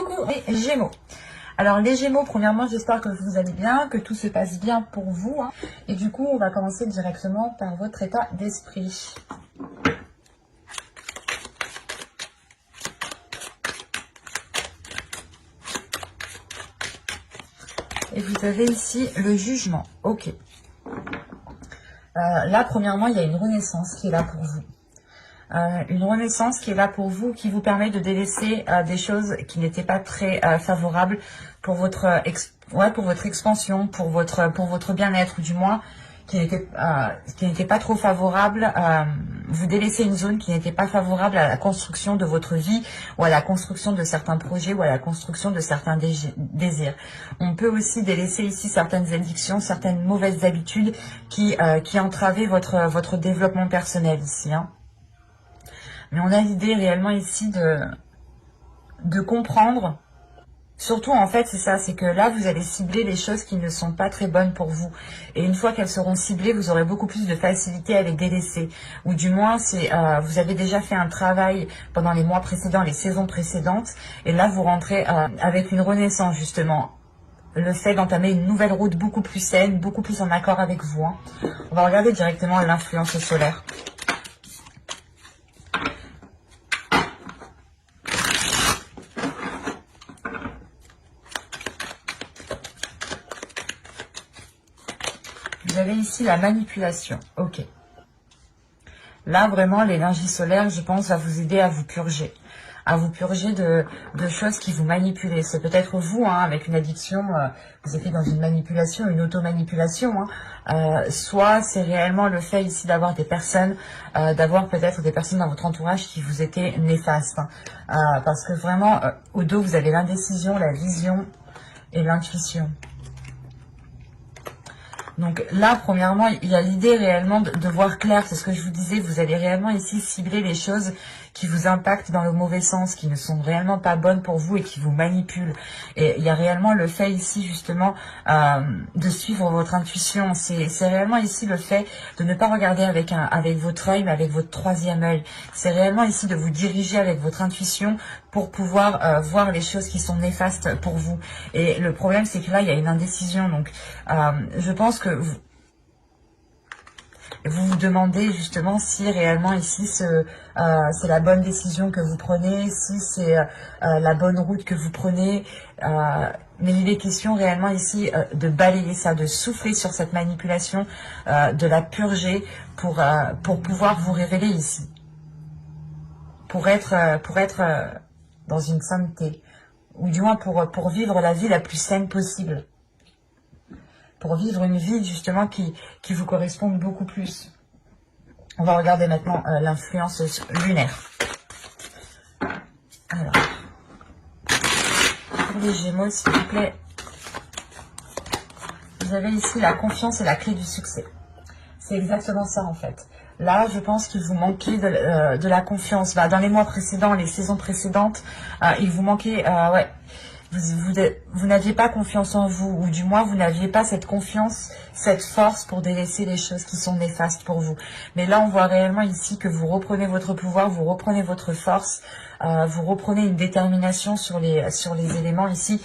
coucou les Gémeaux. Alors les Gémeaux, premièrement, j'espère que vous allez bien, que tout se passe bien pour vous. Hein. Et du coup, on va commencer directement par votre état d'esprit. Et vous avez ici le jugement. Ok. Là, premièrement, il y a une renaissance qui est là pour vous. Une renaissance qui est là pour vous, qui vous permet de délaisser des choses qui n'étaient pas très favorables pour votre expansion, pour votre bien-être, ou du moins qui n'était pas trop favorable. Vous délaissez une zone qui n'était pas favorable à la construction de votre vie, ou à la construction de certains projets, ou à la construction de certains désirs. On peut aussi délaisser ici certaines addictions, certaines mauvaises habitudes qui entravaient votre développement personnel ici. Hein. Mais on a l'idée réellement ici de comprendre, surtout en fait c'est ça, c'est que là vous allez cibler les choses qui ne sont pas très bonnes pour vous. Et une fois qu'elles seront ciblées, vous aurez beaucoup plus de facilité à les délaisser. Ou du moins, vous avez déjà fait un travail pendant les mois précédents, les saisons précédentes. Et là vous rentrez avec une renaissance justement. Le fait d'entamer une nouvelle route beaucoup plus saine, beaucoup plus en accord avec vous. Hein. On va regarder directement l'influence solaire. Vous avez ici la manipulation. Ok. Là, vraiment, l'énergie solaire, je pense, va vous aider à vous purger. À vous purger de choses qui vous manipulent. C'est peut-être vous, hein, avec une addiction, vous êtes dans une manipulation, une auto-manipulation. Hein. Soit c'est réellement le fait ici d'avoir des personnes, d'avoir peut-être des personnes dans votre entourage qui vous étaient néfastes. Hein. Parce que vraiment, au dos, vous avez l'indécision, la vision et l'intuition. Donc là, premièrement, il y a l'idée réellement de voir clair. C'est ce que je vous disais, vous allez réellement ici cibler les choses qui vous impactent dans le mauvais sens, qui ne sont réellement pas bonnes pour vous et qui vous manipulent. Et il y a réellement le fait ici justement de suivre votre intuition. C'est réellement ici le fait de ne pas regarder avec votre œil, mais avec votre troisième œil. C'est réellement ici de vous diriger avec votre intuition pour pouvoir voir les choses qui sont néfastes pour vous. Et le problème, c'est que là, il y a une indécision. Donc, je pense que vous vous demandez justement si réellement ici c'est la bonne décision que vous prenez, si c'est la bonne route que vous prenez. Mais il est question réellement ici de balayer ça, de souffler sur cette manipulation, de la purger pour pouvoir vous révéler ici. Pour être dans une sainteté, ou du moins pour vivre la vie la plus saine possible. Pour vivre une vie justement qui vous corresponde beaucoup plus. On va regarder maintenant l'influence lunaire. Alors, pour les Gémeaux, s'il vous plaît, vous avez ici la confiance et la clé du succès. C'est exactement ça en fait. Là, je pense qu'il vous manquait de la confiance. Dans les mois précédents, les saisons précédentes, il vous manquait... ouais. Vous n'aviez pas confiance en vous, ou du moins vous n'aviez pas cette confiance, cette force pour délaisser les choses qui sont néfastes pour vous. Mais là, on voit réellement ici que vous reprenez votre pouvoir, vous reprenez votre force, vous reprenez une détermination sur les éléments ici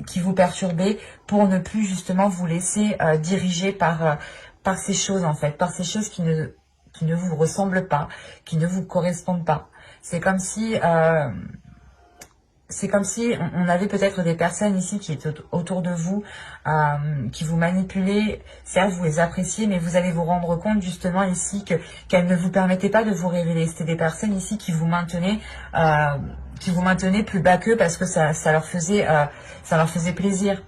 qui vous perturbaient, pour ne plus justement vous laisser diriger par ces choses en fait, par ces choses qui ne vous ressemblent pas, qui ne vous correspondent pas. C'est comme si on avait peut-être des personnes ici qui étaient autour de vous, qui vous manipulaient. Certes, vous les appréciez, mais vous allez vous rendre compte justement ici qu'elles ne vous permettaient pas de vous révéler. C'était des personnes ici qui vous maintenaient plus bas qu'eux parce que ça leur faisait plaisir.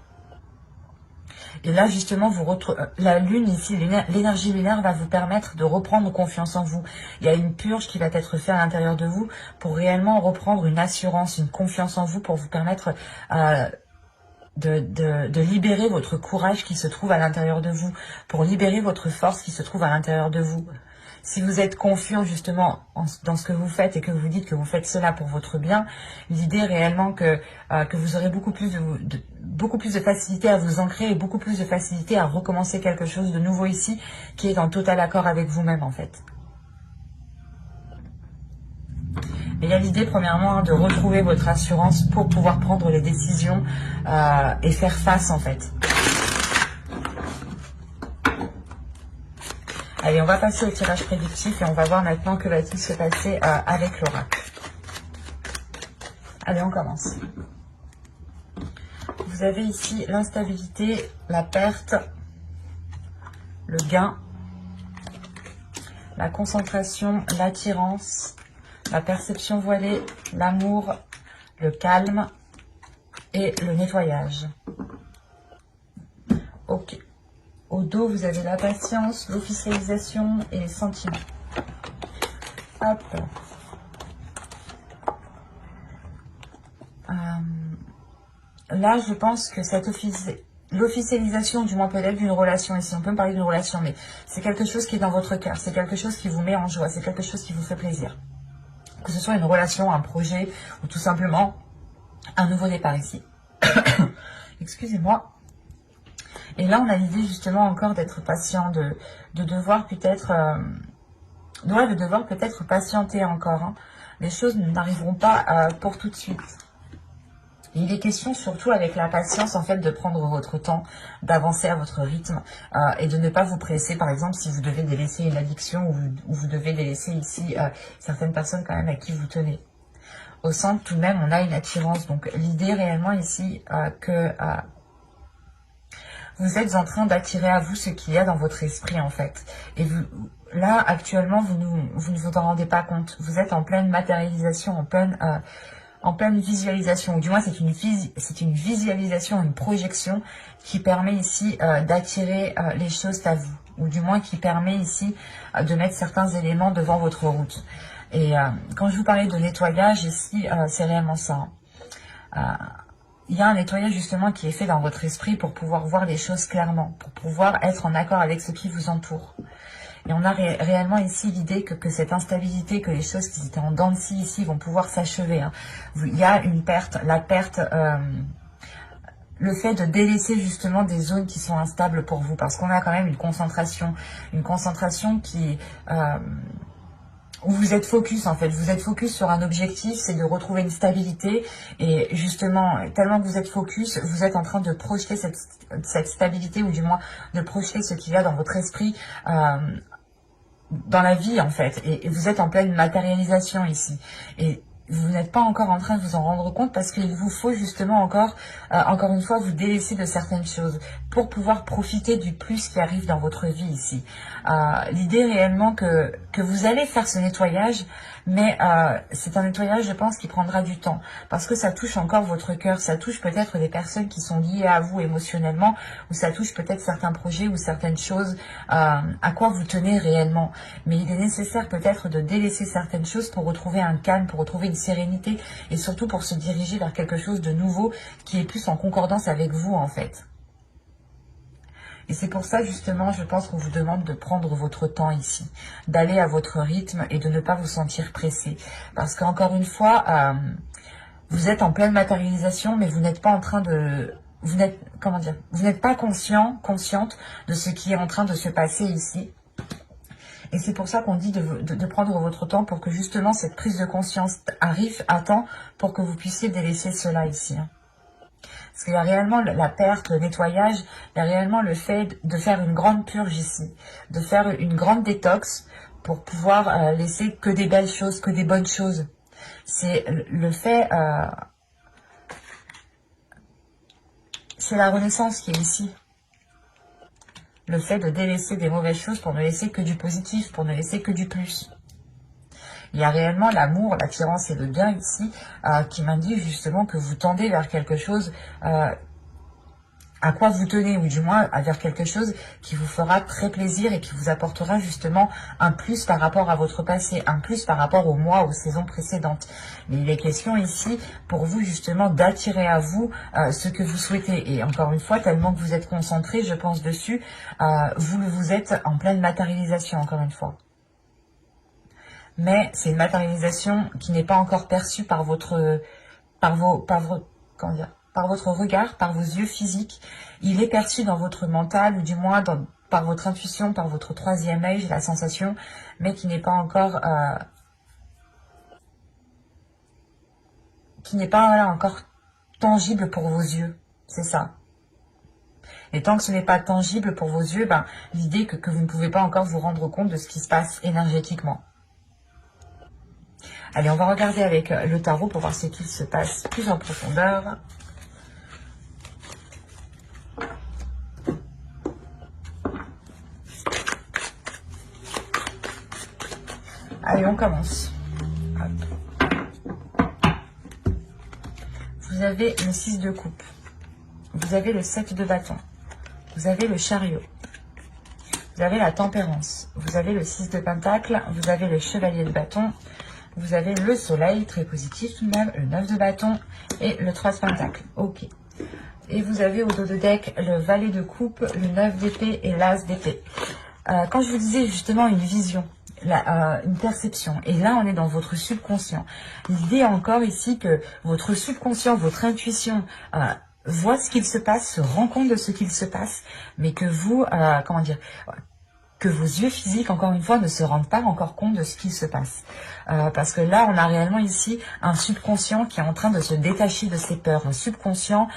Et là, justement, la lune ici, l'énergie lunaire va vous permettre de reprendre confiance en vous. Il y a une purge qui va être faite à l'intérieur de vous pour réellement reprendre une assurance, une confiance en vous, pour vous permettre de libérer votre courage qui se trouve à l'intérieur de vous, pour libérer votre force qui se trouve à l'intérieur de vous. Si vous êtes confiant justement dans ce que vous faites et que vous dites que vous faites cela pour votre bien, l'idée réellement que vous aurez beaucoup plus de facilité à vous ancrer et beaucoup plus de facilité à recommencer quelque chose de nouveau ici qui est en total accord avec vous-même en fait. Mais il y a l'idée, premièrement, hein, de retrouver votre assurance pour pouvoir prendre les décisions et faire face, en fait. Allez, on va passer au tirage prédictif et on va voir maintenant que va-t-il se passer avec l'oracle. Allez, on commence. Vous avez ici l'instabilité, la perte, le gain, la concentration, l'attirance, la perception voilée, l'amour, le calme et le nettoyage. Ok. Au dos, vous avez la patience, l'officialisation et les sentiments. Hop. Là, je pense que cette l'officialisation, du moins peut-être d'une relation, ici on peut me parler d'une relation, mais c'est quelque chose qui est dans votre cœur, c'est quelque chose qui vous met en joie, c'est quelque chose qui vous fait plaisir. Que ce soit une relation, un projet, ou tout simplement un nouveau départ ici. Excusez-moi. Et là, on a l'idée justement encore d'être patient, de devoir peut-être de devoir peut-être patienter encore. Hein. Les choses n'arriveront pas pour tout de suite. Il est question surtout avec la patience en fait de prendre votre temps, d'avancer à votre rythme et de ne pas vous presser. Par exemple, si vous devez délaisser une addiction ou vous devez délaisser ici certaines personnes quand même à qui vous tenez. Au centre, tout de même, on a une attirance. Donc, l'idée réellement ici que vous êtes en train d'attirer à vous ce qu'il y a dans votre esprit en fait. Et vous, là, actuellement, vous ne vous en rendez pas compte. Vous êtes en pleine matérialisation, en pleine visualisation. Ou du moins, c'est une visualisation, une projection qui permet ici d'attirer les choses à vous. Ou du moins qui permet ici de mettre certains éléments devant votre route. Et quand je vous parlais de nettoyage ici, c'est réellement ça. Il y a un nettoyage justement qui est fait dans votre esprit pour pouvoir voir les choses clairement, pour pouvoir être en accord avec ce qui vous entoure. Et on a réellement ici l'idée que cette instabilité, que les choses qui étaient en dents de scie ici vont pouvoir s'achever. Hein. Il y a une perte, le fait de délaisser justement des zones qui sont instables pour vous, parce qu'on a quand même une concentration qui... où vous êtes focus en fait, vous êtes focus sur un objectif, c'est de retrouver une stabilité et justement, tellement que vous êtes focus, vous êtes en train de projeter cette stabilité ou du moins de projeter ce qu'il y a dans votre esprit dans la vie en fait et vous êtes en pleine matérialisation ici et vous n'êtes pas encore en train de vous en rendre compte parce qu'il vous faut justement encore une fois vous délaisser de certaines choses pour pouvoir profiter du plus qui arrive dans votre vie ici. L'idée réellement que vous allez faire ce nettoyage, mais c'est un nettoyage je pense qui prendra du temps parce que ça touche encore votre cœur, ça touche peut-être des personnes qui sont liées à vous émotionnellement ou ça touche peut-être certains projets ou certaines choses à quoi vous tenez réellement. Mais il est nécessaire peut-être de délaisser certaines choses pour retrouver un calme, pour retrouver une sérénité et surtout pour se diriger vers quelque chose de nouveau qui est plus en concordance avec vous en fait. Et c'est pour ça justement, je pense qu'on vous demande de prendre votre temps ici, d'aller à votre rythme et de ne pas vous sentir pressé. Parce qu'encore une fois, vous êtes en pleine matérialisation, mais vous n'êtes pas en train de... Vous n'êtes pas consciente de ce qui est en train de se passer ici. Et c'est pour ça qu'on dit de prendre votre temps pour que justement cette prise de conscience arrive à temps pour que vous puissiez délaisser cela ici. Parce qu'il y a réellement la perte, le nettoyage, il y a réellement le fait de faire une grande purge ici, de faire une grande détox pour pouvoir laisser que des belles choses, que des bonnes choses. C'est le fait, c'est la renaissance qui est ici. Le fait de délaisser des mauvaises choses pour ne laisser que du positif, pour ne laisser que du plus. Il y a réellement l'amour, l'attirance et le bien ici qui m'indique justement que vous tendez vers quelque chose à quoi vous tenez, ou du moins vers quelque chose qui vous fera très plaisir et qui vous apportera justement un plus par rapport à votre passé, un plus par rapport aux mois, aux saisons précédentes. Mais il est question ici pour vous justement d'attirer à vous ce que vous souhaitez. Et encore une fois, tellement que vous êtes concentré, je pense dessus, vous êtes en pleine matérialisation, encore une fois. Mais c'est une matérialisation qui n'est pas encore perçue par votre regard, par vos yeux physiques. Il est perçu dans votre mental, ou du moins par votre intuition, par votre troisième œil, j'ai la sensation, mais qui n'est pas encore qui n'est pas voilà, encore tangible pour vos yeux. C'est ça. Et tant que ce n'est pas tangible pour vos yeux, ben, l'idée que vous ne pouvez pas encore vous rendre compte de ce qui se passe énergétiquement. Allez, on va regarder avec le tarot pour voir ce qu'il se passe plus en profondeur. Allez, on commence. Hop. Vous avez le 6 de coupe. Vous avez le 7 de bâton. Vous avez le chariot. Vous avez la tempérance. Vous avez le 6 de pentacle. Vous avez le chevalier de bâton. Vous avez le soleil, très positif tout de même, le 9 de bâton et le 3 de pentacle. Ok. Et vous avez au dos de deck le valet de coupe, le 9 d'épée et l'as d'épée. Quand je vous disais justement une vision, une perception, et là on est dans votre subconscient. L'idée encore ici que votre subconscient, votre intuition voit ce qu'il se passe, se rend compte de ce qu'il se passe, mais que vous, comment dire, que vos yeux physiques, encore une fois, ne se rendent pas encore compte de ce qui se passe. Parce que là, on a réellement ici un subconscient qui est en train de se détacher de ses peurs, un subconscient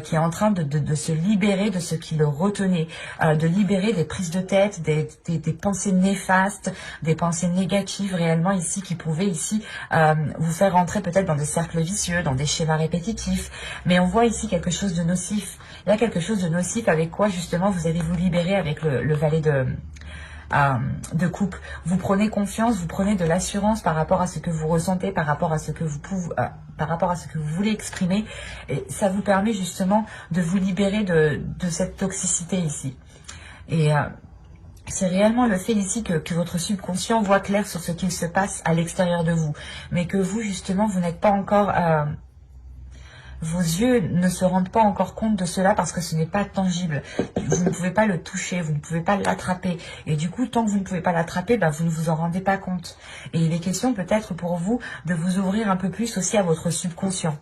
qui est en train de se libérer de ce qui le retenait, de libérer des prises de tête, des pensées néfastes, des pensées négatives réellement ici qui pouvaient ici vous faire rentrer peut-être dans des cercles vicieux, dans des schémas répétitifs. Mais on voit ici quelque chose de nocif. Il y a quelque chose de nocif avec quoi justement vous allez vous libérer avec le valet de coupe. Vous prenez confiance, vous prenez de l'assurance par rapport à ce que vous ressentez, par rapport à ce que vous pouvez, par rapport à ce que vous voulez exprimer, et ça vous permet justement de vous libérer de cette toxicité ici. Et c'est réellement le fait ici que votre subconscient voit clair sur ce qu'il se passe à l'extérieur de vous, mais que vous justement vous n'êtes pas encore vos yeux ne se rendent pas encore compte de cela parce que ce n'est pas tangible. Vous ne pouvez pas le toucher, vous ne pouvez pas l'attraper. Et du coup, tant que vous ne pouvez pas l'attraper, ben, vous ne vous en rendez pas compte. Et il est question peut-être pour vous de vous ouvrir un peu plus aussi à votre subconscient.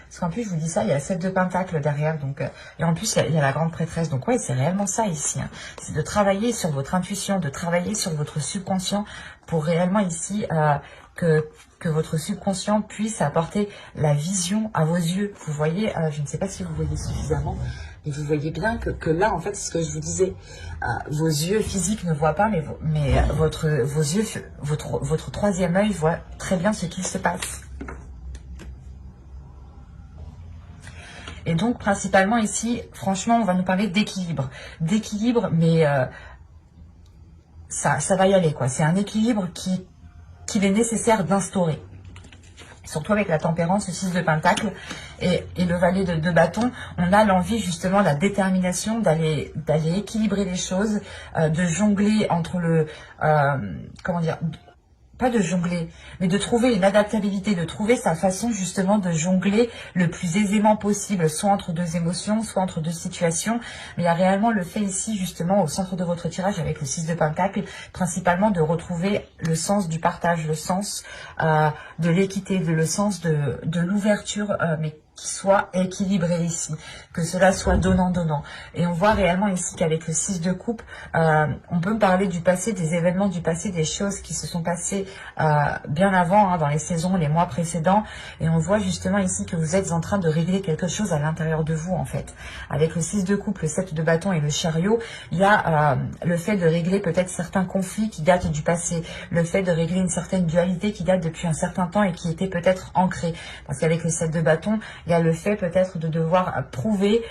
Parce qu'en plus, je vous dis ça, il y a 7 de pentacle derrière. Donc, et en plus, il y a la grande prêtresse. Donc, ouais, c'est réellement ça ici. Hein. C'est de travailler sur votre intuition, de travailler sur votre subconscient pour réellement ici que votre subconscient puisse apporter la vision à vos yeux. Vous voyez, je ne sais pas si vous voyez suffisamment, mais vous voyez bien que là, en fait, c'est ce que je vous disais. Vos yeux physiques ne voient pas, mais votre troisième œil voit très bien ce qu'il se passe. Et donc, principalement ici, franchement, on va nous parler d'équilibre. D'équilibre, mais ça va y aller, quoi. C'est un équilibre qu'il est nécessaire d'instaurer. Surtout avec la tempérance, le 6 de pentacle et le valet de bâton. On a l'envie, justement, la détermination d'aller équilibrer les choses, de jongler entre le... comment dire, pas de jongler, mais de trouver une adaptabilité, de trouver sa façon justement de jongler le plus aisément possible, soit entre deux émotions, soit entre deux situations. Mais il y a réellement le fait ici, justement, au centre de votre tirage, avec le 6 de pentacle, principalement de retrouver le sens du partage, le sens de l'équité, le sens de l'ouverture, mais qui soit équilibré ici, que cela soit donnant-donnant. Et on voit réellement ici qu'avec le 6 de coupe, on peut parler du passé, des événements du passé, des choses qui se sont passées bien avant, hein, dans les saisons, les mois précédents. Et on voit justement ici que vous êtes en train de régler quelque chose à l'intérieur de vous, en fait. Avec le 6 de coupe, le 7 de bâton et le chariot, il y a le fait de régler peut-être certains conflits qui datent du passé, le fait de régler une certaine dualité qui date depuis un certain temps et qui était peut-être ancrée. Parce qu'avec le 7 de bâton, il y a le fait peut-être de devoir prouver,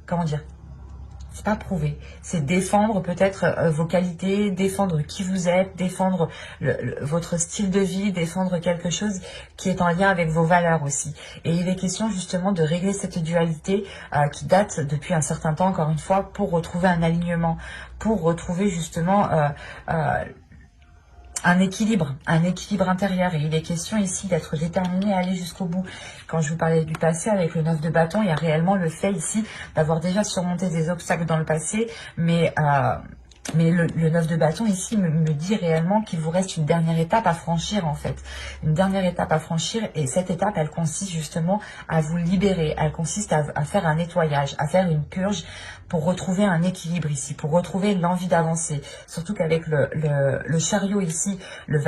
comment dire, c'est pas prouver, c'est défendre peut-être vos qualités, défendre qui vous êtes, défendre votre style de vie, défendre quelque chose qui est en lien avec vos valeurs aussi. Et il est question justement de régler cette dualité qui date depuis un certain temps, encore une fois, pour retrouver un alignement, pour retrouver justement... un équilibre intérieur. Et il est question ici d'être déterminé à aller jusqu'au bout. Quand je vous parlais du passé avec le 9 de bâton, il y a réellement le fait ici d'avoir déjà surmonté des obstacles dans le passé, mais le 9 de bâton ici me dit réellement qu'il vous reste une dernière étape à franchir en fait. Une dernière étape à franchir, et cette étape elle consiste justement à vous libérer, elle consiste à faire un nettoyage, à faire une purge, pour retrouver un équilibre ici, pour retrouver l'envie d'avancer. Surtout qu'avec le chariot ici, le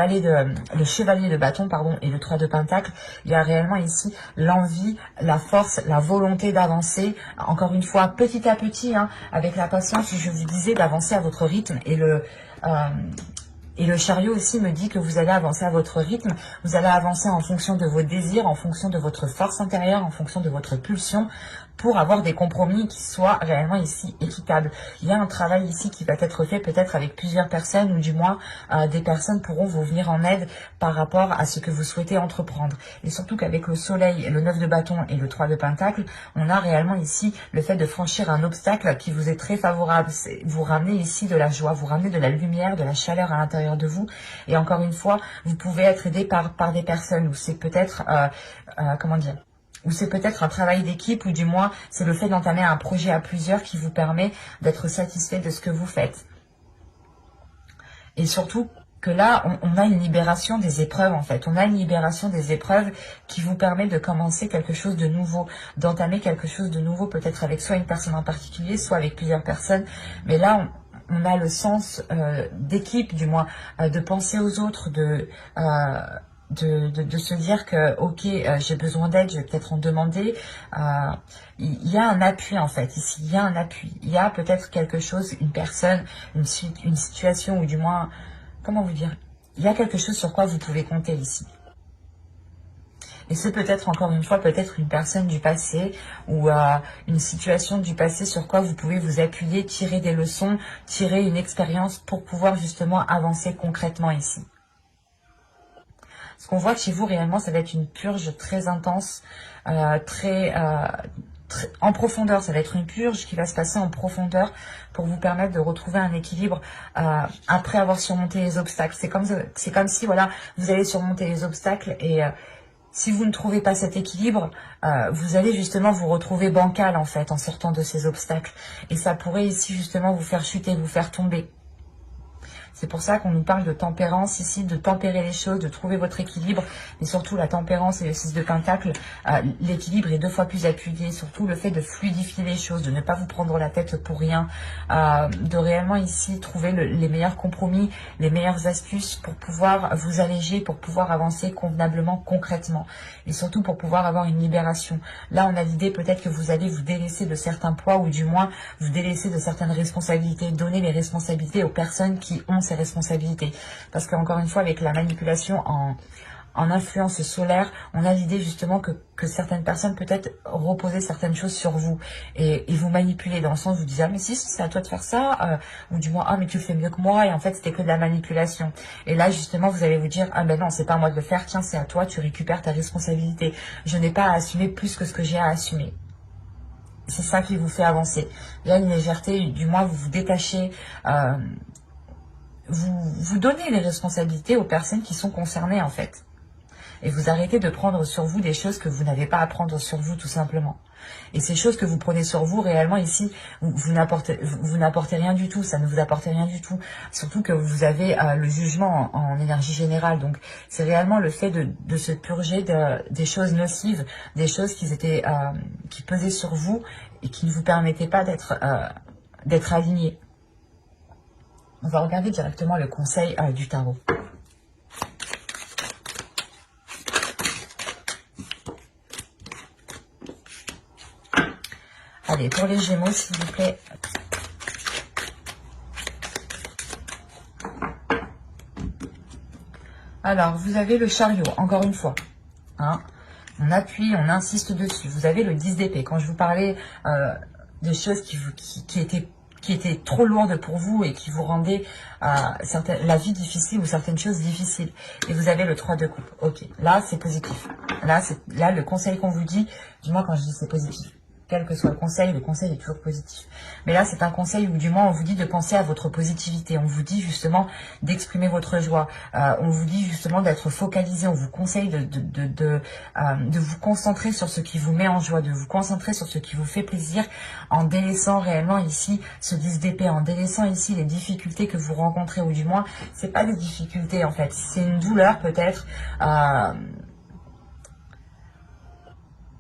chevalier de bâton, pardon, et le 3 de pentacle, il y a réellement ici l'envie, la force, la volonté d'avancer, encore une fois, petit à petit, hein, avec la patience, je vous disais, d'avancer à votre rythme. Et le chariot aussi me dit que vous allez avancer à votre rythme, vous allez avancer en fonction de vos désirs, en fonction de votre force intérieure, en fonction de votre pulsion, pour avoir des compromis qui soient réellement ici équitables. Il y a un travail ici qui va être fait peut-être avec plusieurs personnes, ou du moins des personnes pourront vous venir en aide par rapport à ce que vous souhaitez entreprendre. Et surtout qu'avec le soleil, le 9 de bâton et le 3 de pentacle, on a réellement ici le fait de franchir un obstacle qui vous est très favorable. Vous ramenez ici de la joie, vous ramenez de la lumière, de la chaleur à l'intérieur de vous. Et encore une fois, vous pouvez être aidé par des personnes, ou c'est peut-être, comment dire, ou c'est peut-être un travail d'équipe, ou du moins c'est le fait d'entamer un projet à plusieurs qui vous permet d'être satisfait de ce que vous faites. Et surtout que là, on a une libération des épreuves en fait. On a une libération des épreuves qui vous permet de commencer quelque chose de nouveau, d'entamer quelque chose de nouveau, peut-être avec soit une personne en particulier, soit avec plusieurs personnes. Mais là, on a le sens d'équipe, du moins, de penser aux autres, de se dire que ok, j'ai besoin d'aide, je vais peut-être en demander. Il y a un appui en fait ici, il y a un appui, il y a peut-être quelque chose, une personne, une situation, ou du moins, comment vous dire, il y a quelque chose sur quoi vous pouvez compter ici. Et c'est peut-être, encore une fois, peut-être une personne du passé, ou une situation du passé sur quoi vous pouvez vous appuyer, tirer des leçons, tirer une expérience pour pouvoir justement avancer concrètement ici. Ce qu'on voit chez vous réellement, ça va être une purge très intense, très en profondeur. Ça va être une purge qui va se passer en profondeur pour vous permettre de retrouver un équilibre après avoir surmonté les obstacles. C'est comme si voilà, vous allez surmonter les obstacles et si vous ne trouvez pas cet équilibre, vous allez justement vous retrouver bancal en fait en sortant de ces obstacles. Et ça pourrait ici justement vous faire chuter, vous faire tomber. C'est pour ça qu'on nous parle de tempérance ici, de tempérer les choses, de trouver votre équilibre. Mais surtout la tempérance et le 6 de pentacle, l'équilibre est 2 fois plus appuyé. Surtout le fait de fluidifier les choses, de ne pas vous prendre la tête pour rien. De réellement ici trouver les meilleurs compromis, les meilleures astuces pour pouvoir vous alléger, pour pouvoir avancer convenablement, concrètement. Et surtout pour pouvoir avoir une libération. Là on a l'idée peut-être que vous allez vous délaisser de certains poids, ou du moins vous délaisser de certaines responsabilités. Donner les responsabilités aux personnes qui ont ces responsabilités. Parce qu'encore une fois, avec la manipulation en influence solaire, on a l'idée justement que certaines personnes peut-être reposer certaines choses sur vous et vous manipuler, dans le sens où vous dites ah mais si c'est à toi de faire ça, ou du moins ah mais tu le fais mieux que moi, et en fait c'était que de la manipulation. Et là justement vous allez vous dire ah ben non, c'est pas à moi de le faire, tiens c'est à toi, tu récupères ta responsabilité, je n'ai pas à assumer plus que ce que j'ai à assumer. C'est ça qui vous fait avancer. Il y a une légèreté, du moins vous vous détachez, vous donnez les responsabilités aux personnes qui sont concernées en fait. Et vous arrêtez de prendre sur vous des choses que vous n'avez pas à prendre sur vous tout simplement. Et ces choses que vous prenez sur vous réellement ici, vous n'apportez rien du tout, ça ne vous apporte rien du tout. Surtout que vous avez le jugement en énergie générale. Donc c'est réellement le fait de se purger des choses nocives, des choses qui pesaient sur vous et qui ne vous permettaient pas d'être alignés. On va regarder directement le conseil du tarot. Allez, pour les Gémeaux, s'il vous plaît. Alors, vous avez le chariot, encore une fois. Hein, on appuie, on insiste dessus. Vous avez le 10 d'épée. Quand je vous parlais de choses qui étaient trop lourdes pour vous et qui vous rendaient la vie difficile ou certaines choses difficiles. Et vous avez le 3 de coupe. Ok, là c'est positif. Là le conseil qu'on vous dit, du moins quand je dis c'est positif, quel que soit le conseil est toujours positif. Mais là, c'est un conseil où du moins on vous dit de penser à votre positivité. On vous dit justement d'exprimer votre joie. On vous dit justement d'être focalisé. On vous conseille de vous concentrer sur ce qui vous met en joie, de vous concentrer sur ce qui vous fait plaisir, en délaissant réellement ici ce 10 d'épée, en délaissant ici les difficultés que vous rencontrez, ou du moins, c'est pas des difficultés en fait, c'est une douleur peut-être.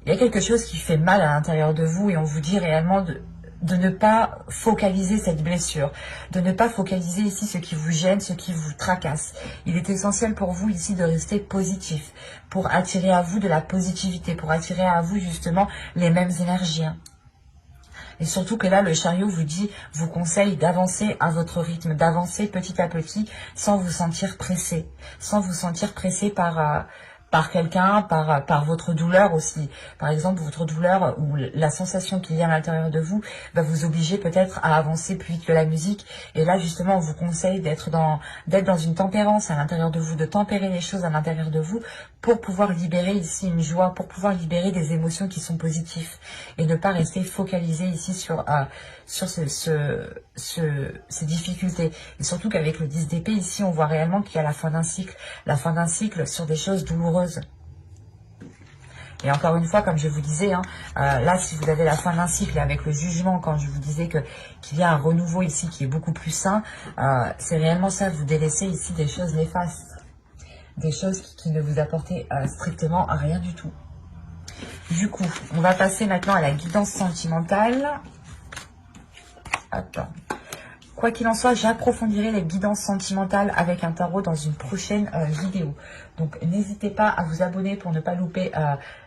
Il y a quelque chose qui fait mal à l'intérieur de vous et on vous dit réellement de ne pas focaliser cette blessure, de ne pas focaliser ici ce qui vous gêne, ce qui vous tracasse. Il est essentiel pour vous ici de rester positif, pour attirer à vous de la positivité, pour attirer à vous justement les mêmes énergies. Et surtout que là, le chariot vous conseille d'avancer à votre rythme, d'avancer petit à petit sans vous sentir pressé, par quelqu'un, par votre douleur aussi. Par exemple, votre douleur ou la sensation qu'il y a à l'intérieur de vous va vous obliger peut-être à avancer plus vite que la musique. Et là, justement, on vous conseille d'être dans une tempérance à l'intérieur de vous, de tempérer les choses à l'intérieur de vous pour pouvoir libérer ici une joie, pour pouvoir libérer des émotions qui sont positives et ne pas rester focalisé ici sur ces difficultés. Et surtout qu'avec le 10 d'épée, ici, on voit réellement qu'il y a la fin d'un cycle sur des choses douloureuses. Et encore une fois, comme je vous disais, là, si vous avez la fin d'un cycle et avec le jugement, quand je vous disais qu'il y a un renouveau ici qui est beaucoup plus sain, c'est réellement ça, vous délaissez ici des choses néfastes, des choses qui ne vous apportaient strictement rien du tout. Du coup, on va passer maintenant à la guidance sentimentale. Attends. Quoi qu'il en soit, j'approfondirai les guidances sentimentales avec un tarot dans une prochaine vidéo. Donc, n'hésitez pas à vous abonner pour ne pas louper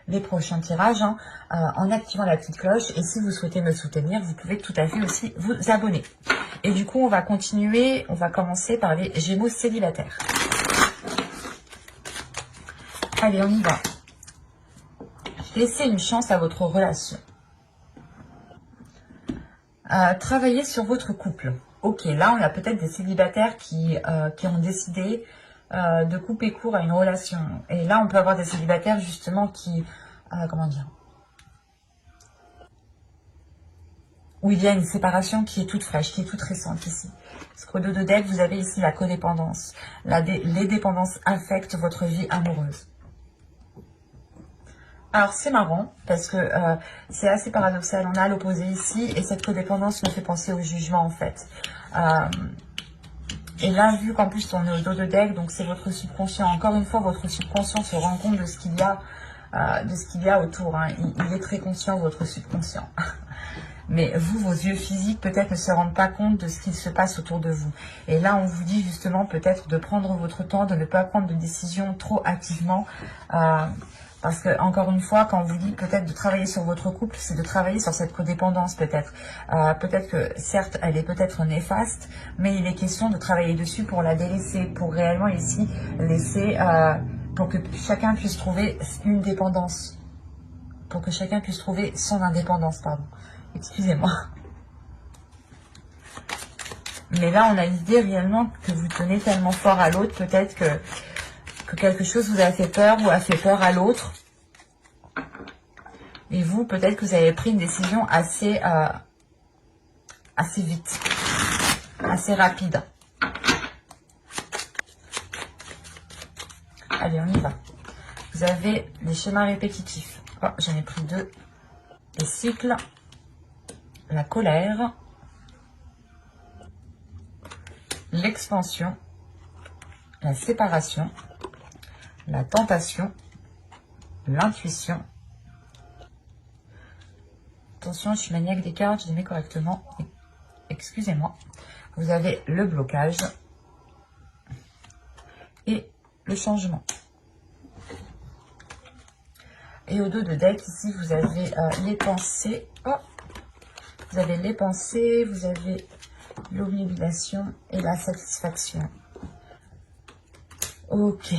les prochains tirages en activant la petite cloche. Et si vous souhaitez me soutenir, vous pouvez tout à fait aussi vous abonner. Et du coup, on va continuer. On va commencer par les Gémeaux célibataires. Allez, on y va. Laissez une chance à votre relation. Travaillez sur votre couple. Ok, là, on a peut-être des célibataires qui ont décidé de couper court à une relation. Et là, on peut avoir des célibataires, justement, qui... comment dire, où il y a une séparation qui est toute fraîche, qui est toute récente ici. Parce qu'au dos de deck, vous avez ici la codépendance. Les dépendances affectent votre vie amoureuse. Alors, c'est marrant, parce que c'est assez paradoxal. On a l'opposé ici, et cette codépendance me fait penser au jugement, en fait. Et là, vu qu'en plus, on est au dos de deck, donc c'est votre subconscient. Encore une fois, votre subconscient se rend compte de ce qu'il y a, autour. Il est très conscient, votre subconscient. Mais vous, vos yeux physiques, peut-être ne se rendent pas compte de ce qu'il se passe autour de vous. Et là, on vous dit justement peut-être de prendre votre temps, de ne pas prendre de décision trop activement. Parce que, encore une fois, quand on vous dit peut-être de travailler sur votre couple, c'est de travailler sur cette codépendance peut-être. Peut-être que, certes, elle est peut-être néfaste, mais il est question de travailler dessus pour la délaisser, pour réellement ici laisser, pour que chacun puisse trouver une dépendance. Pour que chacun puisse trouver son indépendance, pardon. Excusez-moi. Mais là, on a l'idée réellement que vous tenez tellement fort à l'autre, peut-être que quelque chose vous a fait peur ou a fait peur à l'autre. Et vous, peut-être que vous avez pris une décision assez vite, assez rapide. Allez, on y va. Vous avez des schémas répétitifs. Oh, j'en ai pris deux. Les cycles, la colère, l'expansion, la séparation, la tentation, l'intuition. Attention, je suis maniaque des cartes, je les mets correctement. Excusez-moi. Vous avez le blocage et le changement. Et au dos de deck, ici, vous avez les pensées. Oh, vous avez les pensées, vous avez l'obnubilation et la satisfaction. Ok.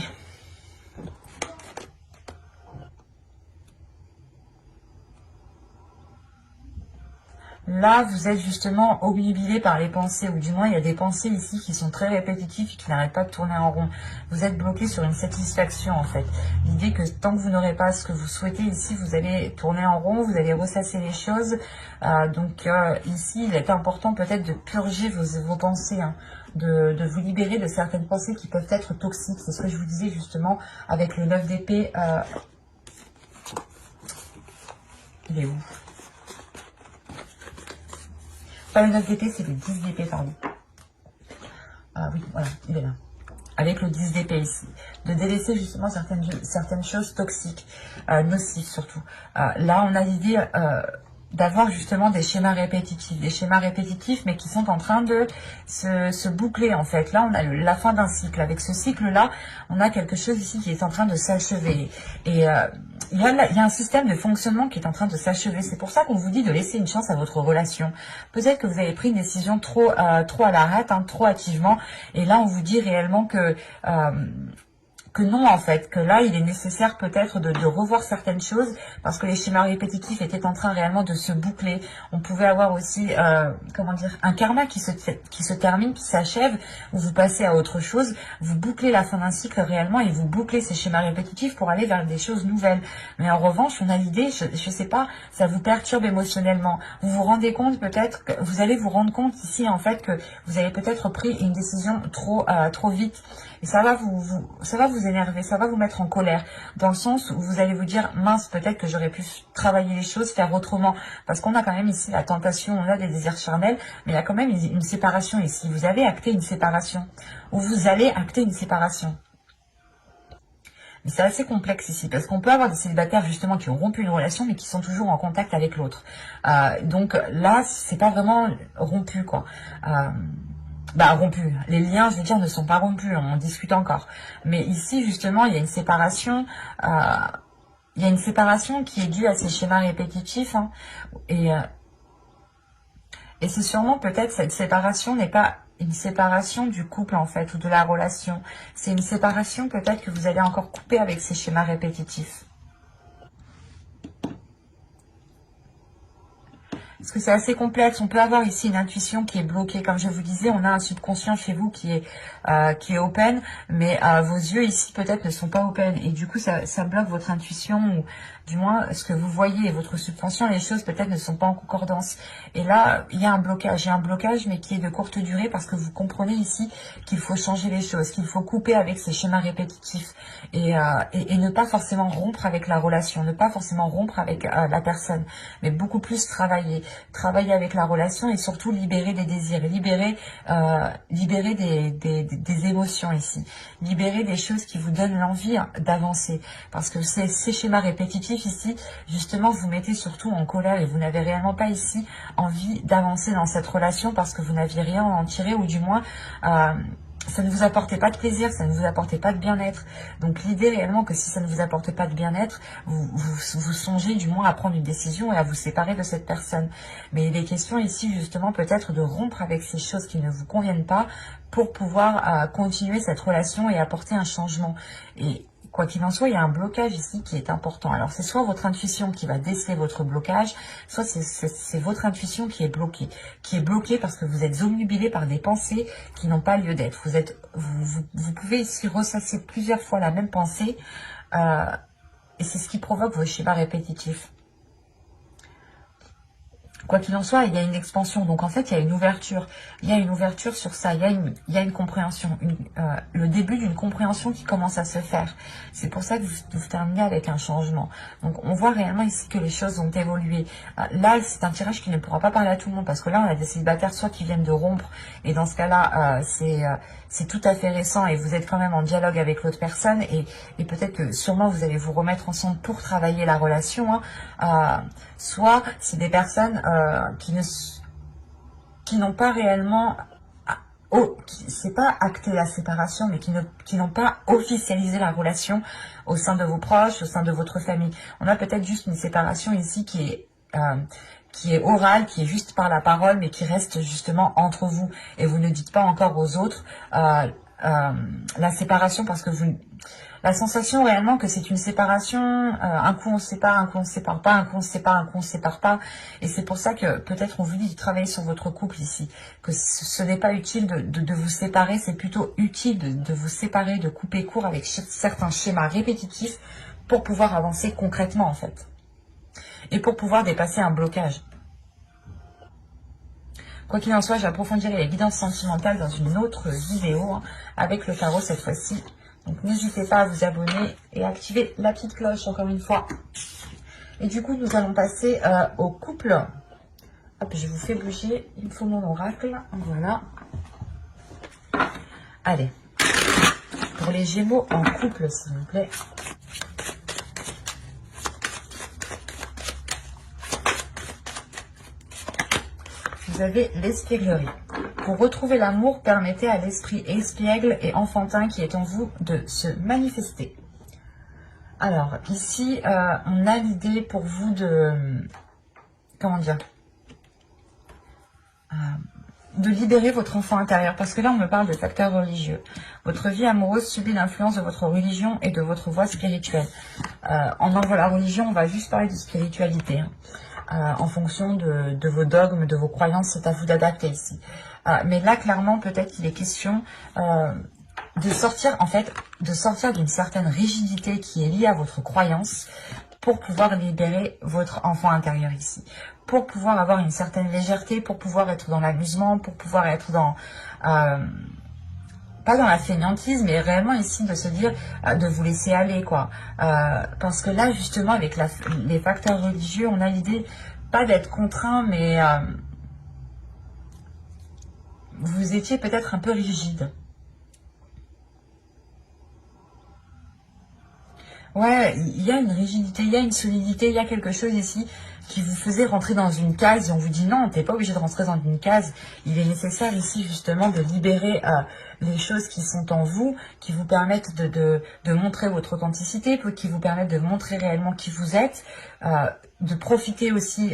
Là, vous êtes justement obnubilé par les pensées, ou du moins, il y a des pensées ici qui sont très répétitives et qui n'arrêtent pas de tourner en rond. Vous êtes bloqué sur une satisfaction, en fait. L'idée que tant que vous n'aurez pas ce que vous souhaitez ici, vous allez tourner en rond, vous allez ressasser les choses. Donc, ici, il est important peut-être de purger vos pensées, de vous libérer de certaines pensées qui peuvent être toxiques. C'est ce que je vous disais justement avec le 9 d'épée. Il est où? Pas le 9 d'épée, c'est le 10 d'épée, pardon. Ah oui, voilà, il est là. Avec le 10 d'épée ici. De délaisser justement certaines choses toxiques, nocives surtout. Là, on a l'idée d'avoir justement des schémas répétitifs, mais qui sont en train de se boucler en fait. Là, on a la fin d'un cycle. Avec ce cycle-là, on a quelque chose ici qui est en train de s'achever. Et il y a un système de fonctionnement qui est en train de s'achever. C'est pour ça qu'on vous dit de laisser une chance à votre relation. Peut-être que vous avez pris une décision trop à la hâte, hein, trop hâtivement. Et là, on vous dit réellement que non en fait, que là il est nécessaire peut-être de revoir certaines choses parce que les schémas répétitifs étaient en train réellement de se boucler. On pouvait avoir aussi, comment dire, un karma qui se termine, qui s'achève, où vous passez à autre chose, vous bouclez la fin d'un cycle réellement et vous bouclez ces schémas répétitifs pour aller vers des choses nouvelles. Mais en revanche, on a l'idée, je sais pas, ça vous perturbe émotionnellement. Vous vous rendez compte peut-être, que vous allez vous rendre compte ici en fait que vous avez peut-être pris une décision trop vite. Et ça va vous énerver, ça va vous mettre en colère, dans le sens où vous allez vous dire, mince, peut-être que j'aurais pu travailler les choses, faire autrement, parce qu'on a quand même ici la tentation, on a des désirs charnels, mais il y a quand même une séparation ici. Vous avez acté une séparation, ou vous allez acter une séparation. Mais c'est assez complexe ici, parce qu'on peut avoir des célibataires justement qui ont rompu une relation, mais qui sont toujours en contact avec l'autre. Donc là, c'est pas vraiment rompu, quoi. Rompu. Les liens, je veux dire, ne sont pas rompus. On en discute encore. Mais ici, justement, il y a une séparation. Il y a une séparation qui est due à ces schémas répétitifs. Hein, et c'est sûrement peut-être cette séparation n'est pas une séparation du couple, en fait, ou de la relation. C'est une séparation peut-être que vous allez encore couper avec ces schémas répétitifs. Parce que c'est assez complexe. On peut avoir ici une intuition qui est bloquée. Comme je vous disais, on a un subconscient chez vous qui est open, mais vos yeux ici peut-être ne sont pas open. Et du coup, ça bloque votre intuition, ou du moins ce que vous voyez et votre subconscient, les choses peut-être ne sont pas en concordance. Et là, il y a un blocage. Il y a un blocage, mais qui est de courte durée, parce que vous comprenez ici qu'il faut changer les choses, qu'il faut couper avec ces schémas répétitifs et ne pas forcément rompre avec la relation, ne pas forcément rompre avec la personne, mais beaucoup plus travailler avec la relation et surtout libérer des désirs, libérer des émotions ici, libérer des choses qui vous donnent l'envie d'avancer, parce que ces schémas répétitifs ici, justement, vous mettez surtout en colère et vous n'avez réellement pas ici envie d'avancer dans cette relation parce que vous n'aviez rien à en tirer, ou du moins ça ne vous apportait pas de plaisir, ça ne vous apportait pas de bien-être. Donc l'idée réellement que si ça ne vous apporte pas de bien-être, vous songez du moins à prendre une décision et à vous séparer de cette personne. Mais il est question ici justement peut-être de rompre avec ces choses qui ne vous conviennent pas pour pouvoir continuer cette relation et apporter un changement. Et quoi qu'il en soit, il y a un blocage ici qui est important. Alors, c'est soit votre intuition qui va déceler votre blocage, soit c'est votre intuition qui est bloquée. Qui est bloquée parce que vous êtes obnubilé par des pensées qui n'ont pas lieu d'être. Vous pouvez ici ressasser plusieurs fois la même pensée, et c'est ce qui provoque vos schémas répétitifs. Quoi qu'il en soit, il y a une expansion. Donc, en fait, il y a une ouverture. Il y a une ouverture sur ça. Il y a une compréhension. Le début d'une compréhension qui commence à se faire. C'est pour ça que vous terminez avec un changement. Donc, on voit réellement ici que les choses ont évolué. Là, c'est un tirage qui ne pourra pas parler à tout le monde. Parce que là, on a des célibataires soit qui viennent de rompre. Et dans ce cas-là, c'est tout à fait récent. Et vous êtes quand même en dialogue avec l'autre personne. Et peut-être que sûrement, vous allez vous remettre ensemble pour travailler la relation. Soit, c'est des personnes qui n'ont pas réellement, c'est pas acté la séparation, mais qui n'ont pas officialisé la relation au sein de vos proches, au sein de votre famille. On a peut-être juste une séparation ici qui est orale, qui est juste par la parole, mais qui reste justement entre vous. Et vous ne dites pas encore aux autres la séparation parce que la sensation réellement que c'est une séparation, un coup on se sépare, un coup on se sépare pas, un coup on se sépare, un coup on se sépare pas. Et c'est pour ça que peut-être on vous dit de travailler sur votre couple ici. Que ce n'est pas utile de vous séparer, c'est plutôt utile de vous séparer, de couper court avec certains schémas répétitifs pour pouvoir avancer concrètement en fait. Et pour pouvoir dépasser un blocage. Quoi qu'il en soit, j'approfondirai les guidances sentimentales dans une autre vidéo, avec le tarot cette fois-ci. Donc n'hésitez pas à vous abonner et activer la petite cloche encore une fois. Et du coup, nous allons passer au couple. Hop, je vous fais bouger. Il me faut mon oracle. Voilà. Allez. Pour les Gémeaux en couple, s'il vous plaît. vous avez l'espièglerie. Pour retrouver l'amour, permettez à l'esprit espiègle et enfantin qui est en vous de se manifester. Alors, ici, on a l'idée pour vous de... Comment dire, de libérer votre enfant intérieur. Parce que là, on me parle de facteurs religieux. Votre vie amoureuse subit l'influence de votre religion et de votre voie spirituelle. En envoie la religion, on va juste parler de spiritualité. En fonction de vos dogmes, de vos croyances, c'est à vous d'adapter ici. Mais là, clairement, peut-être qu'il est question de sortir, en fait, de sortir d'une certaine rigidité qui est liée à votre croyance pour pouvoir libérer votre enfant intérieur ici. Pour pouvoir avoir une certaine légèreté, pour pouvoir être dans l'amusement, pour pouvoir être dans... pas dans la fainéantise, mais réellement ici de se dire, de vous laisser aller, quoi. Parce que là, justement, avec les facteurs religieux, on a l'idée, pas d'être contraint, mais vous étiez peut-être un peu rigide. Ouais, il y a une rigidité, il y a une solidité, il y a quelque chose ici qui vous faisait rentrer dans une case et on vous dit non, t'es pas obligé de rentrer dans une case. Il est nécessaire ici justement de libérer les choses qui sont en vous, qui vous permettent de montrer votre authenticité, qui vous permettent de montrer réellement qui vous êtes, de profiter aussi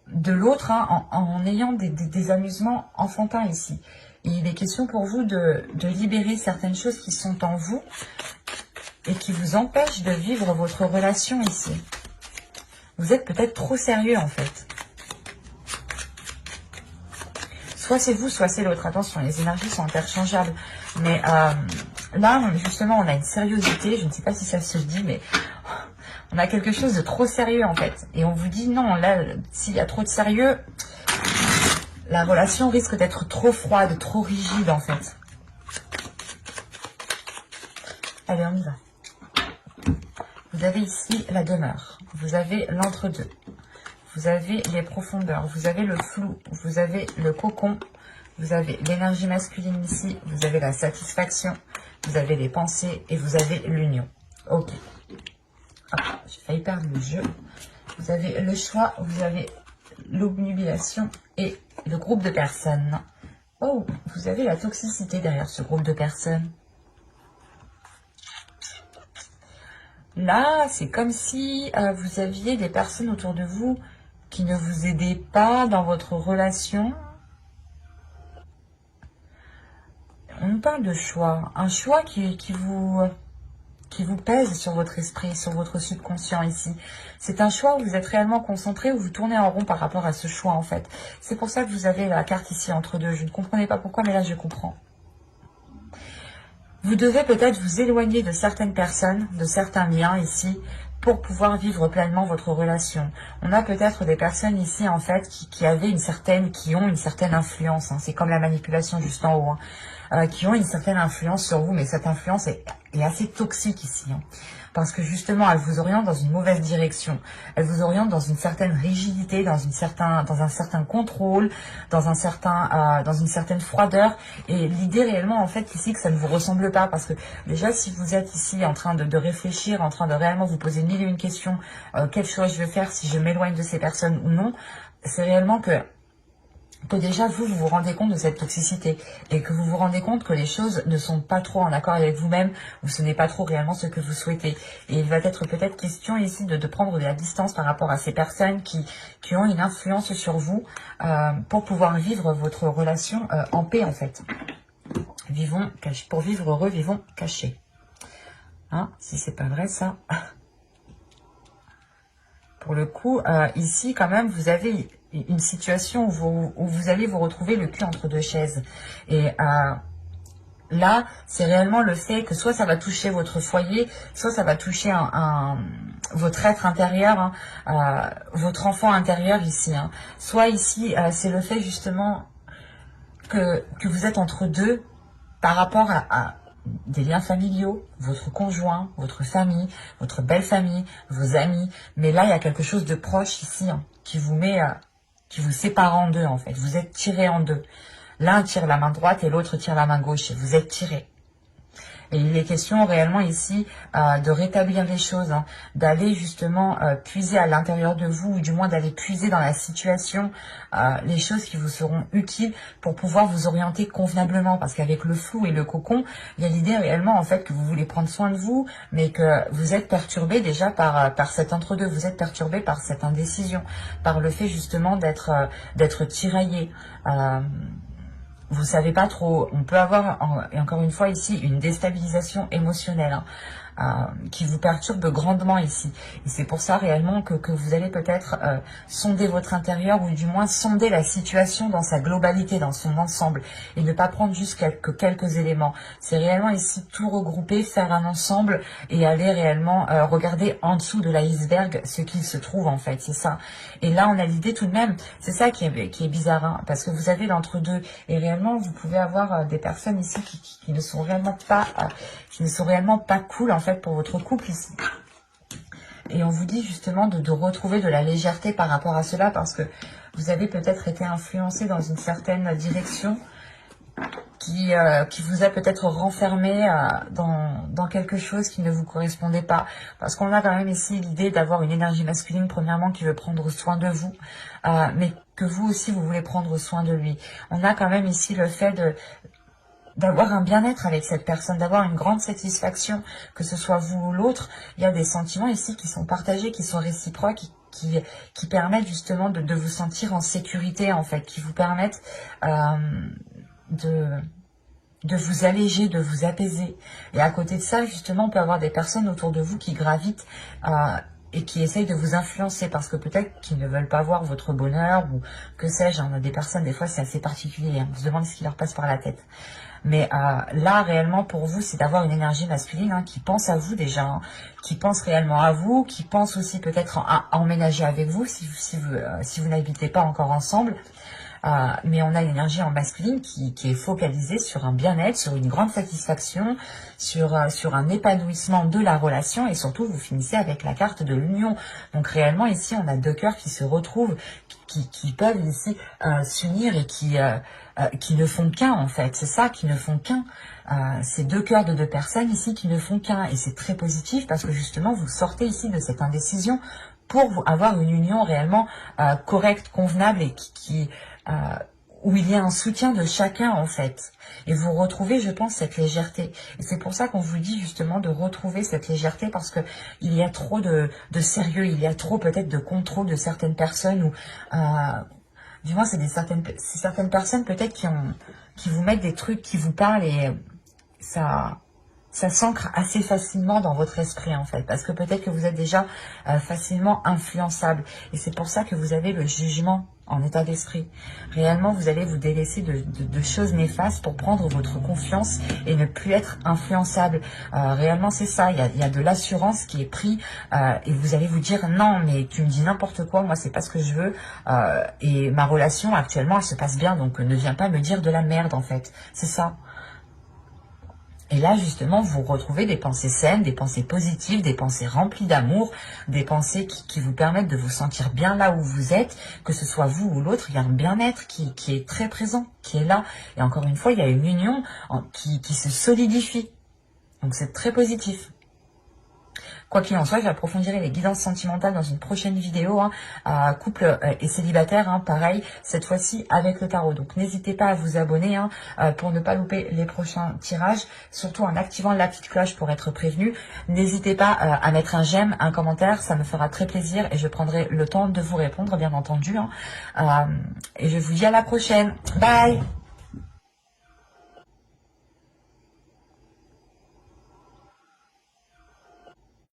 de l'autre en ayant des amusements enfantins ici. Et il est question pour vous de libérer certaines choses qui sont en vous et qui vous empêche de vivre votre relation ici. Vous êtes peut-être trop sérieux en fait. Soit c'est vous, soit c'est l'autre. Attention, les énergies sont interchangeables. Mais là, justement, on a une sériosité. Je ne sais pas si ça se dit, mais on a quelque chose de trop sérieux en fait. Et on vous dit non, là, s'il y a trop de sérieux, la relation risque d'être trop froide, trop rigide en fait. Allez, on y va. Vous avez ici la demeure, vous avez l'entre-deux, vous avez les profondeurs, vous avez le flou, vous avez le cocon, vous avez l'énergie masculine ici, vous avez la satisfaction, vous avez les pensées et vous avez l'union. Ok. Ah, j'ai failli perdre le jeu. Vous avez le choix, vous avez l'obnubilation et le groupe de personnes. Oh, vous avez la toxicité derrière ce groupe de personnes. Là, c'est comme si vous aviez des personnes autour de vous qui ne vous aidaient pas dans votre relation. On nous parle de choix. Un choix qui vous pèse sur votre esprit, sur votre subconscient ici. C'est un choix où vous êtes réellement concentré, où vous tournez en rond par rapport à ce choix en fait. C'est pour ça que vous avez la carte ici entre deux. Je ne comprenais pas pourquoi, mais là je comprends. Vous devez peut-être vous éloigner de certaines personnes, de certains liens ici, pour pouvoir vivre pleinement votre relation. On a peut-être des personnes ici, en fait, qui ont une certaine influence. Hein. C'est comme la manipulation juste en haut. Qui ont une certaine influence sur vous, mais cette influence est assez toxique ici. Hein. Parce que justement, elle vous oriente dans une mauvaise direction. Elle vous oriente dans une certaine rigidité, dans un certain contrôle, dans une certaine froideur. Et l'idée réellement, en fait, ici, que ça ne vous ressemble pas. Parce que déjà, si vous êtes ici en train de réfléchir, en train de réellement vous poser mille et une questions, quel choix je vais faire, si je m'éloigne de ces personnes ou non, c'est réellement que déjà vous vous rendez compte de cette toxicité et que vous vous rendez compte que les choses ne sont pas trop en accord avec vous-même ou ce n'est pas trop réellement ce que vous souhaitez. Et il va être peut-être question ici de prendre de la distance par rapport à ces personnes qui ont une influence sur vous pour pouvoir vivre votre relation en paix en fait. Pour vivre heureux, vivons cachés. Hein, si c'est pas vrai ça. Pour le coup, ici quand même vous avez une situation où vous allez vous retrouver le cul entre deux chaises. Et là, c'est réellement le fait que soit ça va toucher votre foyer, soit ça va toucher votre être intérieur, hein, votre enfant intérieur ici. Hein. Soit ici, c'est le fait justement que vous êtes entre deux par rapport à des liens familiaux, votre conjoint, votre famille, votre belle famille, vos amis. Mais là, il y a quelque chose de proche ici hein, qui vous sépare en deux en fait. Vous êtes tirés en deux. L'un tire la main droite et l'autre tire la main gauche et vous êtes tirés. Et il est question réellement ici de rétablir les choses, hein, d'aller justement puiser à l'intérieur de vous, ou du moins d'aller puiser dans la situation les choses qui vous seront utiles pour pouvoir vous orienter convenablement. Parce qu'avec le flou et le cocon, il y a l'idée réellement en fait que vous voulez prendre soin de vous, mais que vous êtes perturbé déjà par cet entre-deux, vous êtes perturbé par cette indécision, par le fait justement d'être tiraillé. Vous savez pas trop, on peut avoir, et encore une fois ici, une déstabilisation émotionnelle, hein, qui vous perturbe grandement ici. Et c'est pour ça réellement que vous allez peut-être sonder votre intérieur, ou du moins sonder la situation dans sa globalité, dans son ensemble, et ne pas prendre juste quelques éléments. C'est réellement ici tout regrouper, faire un ensemble, et aller réellement regarder en dessous de l'iceberg ce qu'il se trouve en fait, c'est ça. Et là on a l'idée tout de même, c'est ça qui est bizarre, hein, parce que vous avez l'entre-deux, et réellement vous pouvez avoir des personnes ici qui ne sont réellement pas cool en fait pour votre couple ici. Et on vous dit justement de retrouver de la légèreté par rapport à cela, parce que vous avez peut-être été influencé dans une certaine direction qui vous a peut-être renfermé dans quelque chose qui ne vous correspondait pas. Parce qu'on a quand même ici l'idée d'avoir une énergie masculine, premièrement, qui veut prendre soin de vous, mais que vous aussi, vous voulez prendre soin de lui. On a quand même ici le fait d'avoir un bien-être avec cette personne, d'avoir une grande satisfaction, que ce soit vous ou l'autre. Il y a des sentiments ici qui sont partagés, qui sont réciproques, qui permettent justement de vous sentir en sécurité, en fait, qui vous permettent de vous alléger, de vous apaiser. Et à côté de ça, justement, on peut avoir des personnes autour de vous qui gravitent et qui essayent de vous influencer, parce que peut-être qu'ils ne veulent pas voir votre bonheur, ou que sais-je. On a des personnes, des fois, c'est assez particulier, hein. On se demande ce qui leur passe par la tête. Mais là, réellement, pour vous, c'est d'avoir une énergie masculine, hein, qui pense à vous déjà, hein, qui pense réellement à vous, qui pense aussi peut-être à emménager avec vous, si vous n'habitez pas encore ensemble. Mais on a une énergie en masculine qui est focalisée sur un bien-être, sur une grande satisfaction, sur un épanouissement de la relation, et surtout vous finissez avec la carte de l'union. Donc réellement ici on a deux cœurs qui se retrouvent, qui peuvent ici s'unir, et qui ne font qu'un en fait, c'est ça, qui ne font qu'un. C'est deux cœurs de deux personnes ici qui ne font qu'un, et c'est très positif parce que justement vous sortez ici de cette indécision pour avoir une union réellement correcte, convenable, et où il y a un soutien de chacun en fait. Et vous retrouvez, je pense, cette légèreté. Et c'est pour ça qu'on vous dit justement de retrouver cette légèreté, parce que il y a trop de sérieux, il y a trop peut-être de contrôle de certaines personnes, ou du moins c'est certaines personnes peut-être qui vous mettent des trucs, qui vous parlent, et ça s'ancre assez facilement dans votre esprit en fait, parce que peut-être que vous êtes déjà facilement influençable, et c'est pour ça que vous avez le jugement en état d'esprit. Réellement, vous allez vous délaisser de choses néfastes pour prendre votre confiance et ne plus être influençable. Réellement, c'est ça, il y a de l'assurance qui est prise, et vous allez vous dire non, mais tu me dis n'importe quoi, moi c'est pas ce que je veux, et ma relation actuellement elle se passe bien, donc ne viens pas me dire de la merde en fait, c'est ça. Et là, justement, vous retrouvez des pensées saines, des pensées positives, des pensées remplies d'amour, des pensées qui vous permettent de vous sentir bien là où vous êtes, que ce soit vous ou l'autre. Il y a un bien-être qui est très présent, qui est là. Et encore une fois, il y a une union qui se solidifie. Donc, c'est très positif. Quoi qu'il en soit, j'approfondirai les guidances sentimentales dans une prochaine vidéo, hein, couple et célibataire, hein, pareil, cette fois-ci avec le tarot. Donc n'hésitez pas à vous abonner, hein, pour ne pas louper les prochains tirages, surtout en activant la petite cloche pour être prévenu. N'hésitez pas à mettre un j'aime, un commentaire, ça me fera très plaisir, et je prendrai le temps de vous répondre, bien entendu, hein. Et je vous dis à la prochaine. Bye!